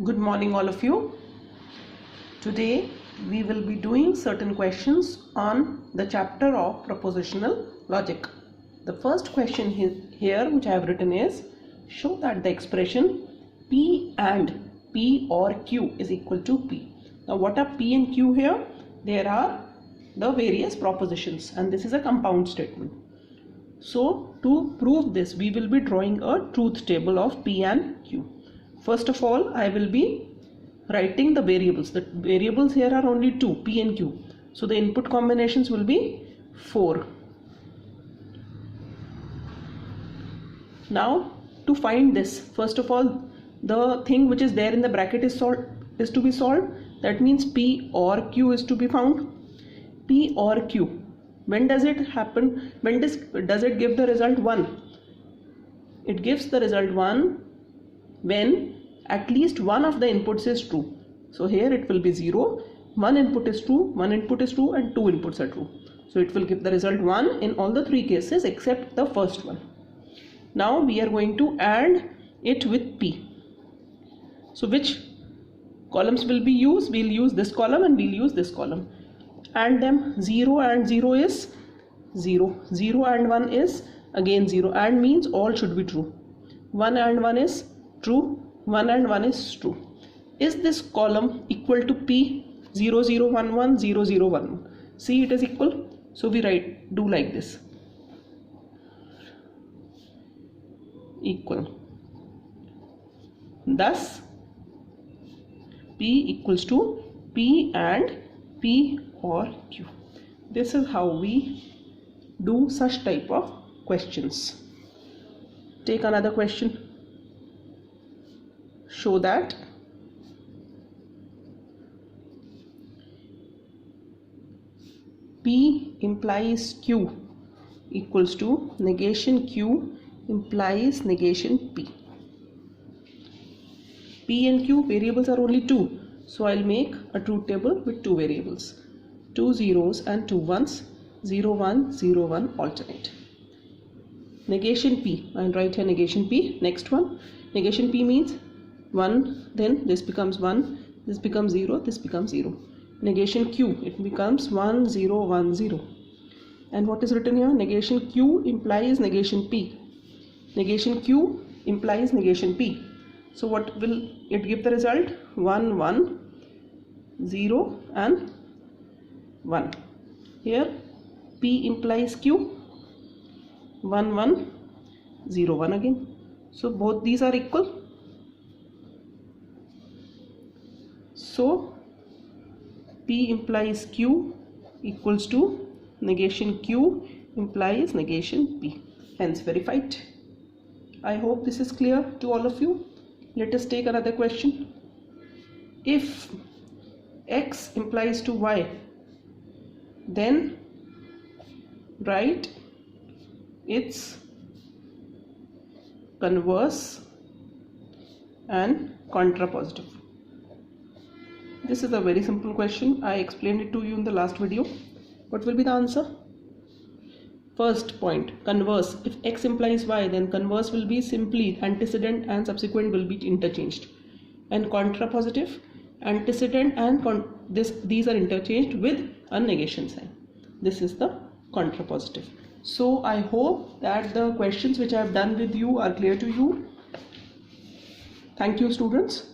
Good morning all of you. Today we will be doing certain questions on the chapter of propositional logic. The first question here which I have written is, show that the expression P and P or Q is equal to P. Now what are P and Q here? There are the various propositions and this is a compound statement. So to prove this we will be drawing a truth table of P and Q. First of all, I will be writing the variables. The variables here are only two, P and Q. So the input combinations will be 4. Now to find this, first of all, the thing which is there in the bracket is to be solved. That means P or Q is to be found. P or Q. When does it happen? When does it give the result 1? It gives the result 1 when at least one of the inputs is true. So here it will be 0, one input is true, one input is true and two inputs are true. So it will give the result 1 in all the 3 cases except the first one. Now we are going to add it with P. So which columns will be used? We'll use this column and we'll use this column. Add them. 0 and 0 is 0. 0 and 1 is again 0. And means all should be true. 1 and 1 is true. 1 and 1 is true. Is this column equal to P? 0 0 1 1 0 0 1 1. See, it is equal. So we do like this. Equal. Thus P equals to P and P or Q. This is how we do such type of questions. Take another question. Show that P implies Q equals to negation Q implies negation P. P and Q variables are only 2. So I'll make a truth table with 2 variables. 2 zeros and 2 ones. 0 1 0 1 alternate. Negation P. I'll write here negation P. Next one. Negation P means 1, then this becomes 1, this becomes 0, this becomes 0. Negation Q, it becomes 1 0 1 0. And what is written here? Negation Q implies negation P. Negation Q implies negation P. So what will it give the result? 1 1 0 and 1. Here P implies Q. 1 1 0 1 again. So both these are equal. So P implies Q equals to negation Q implies negation P. Hence verified. I hope this is clear to all of you. Let us take another question. If X implies to Y, then write its converse and contrapositive. This is a very simple question. I explained it to you in the last video. What will be the answer? First point, converse. If X implies Y, then converse will be simply antecedent and subsequent will be interchanged. And contrapositive, antecedent and these are interchanged with a negation sign. This is the contrapositive. So I hope that the questions which I have done with you are clear to you. Thank you, students.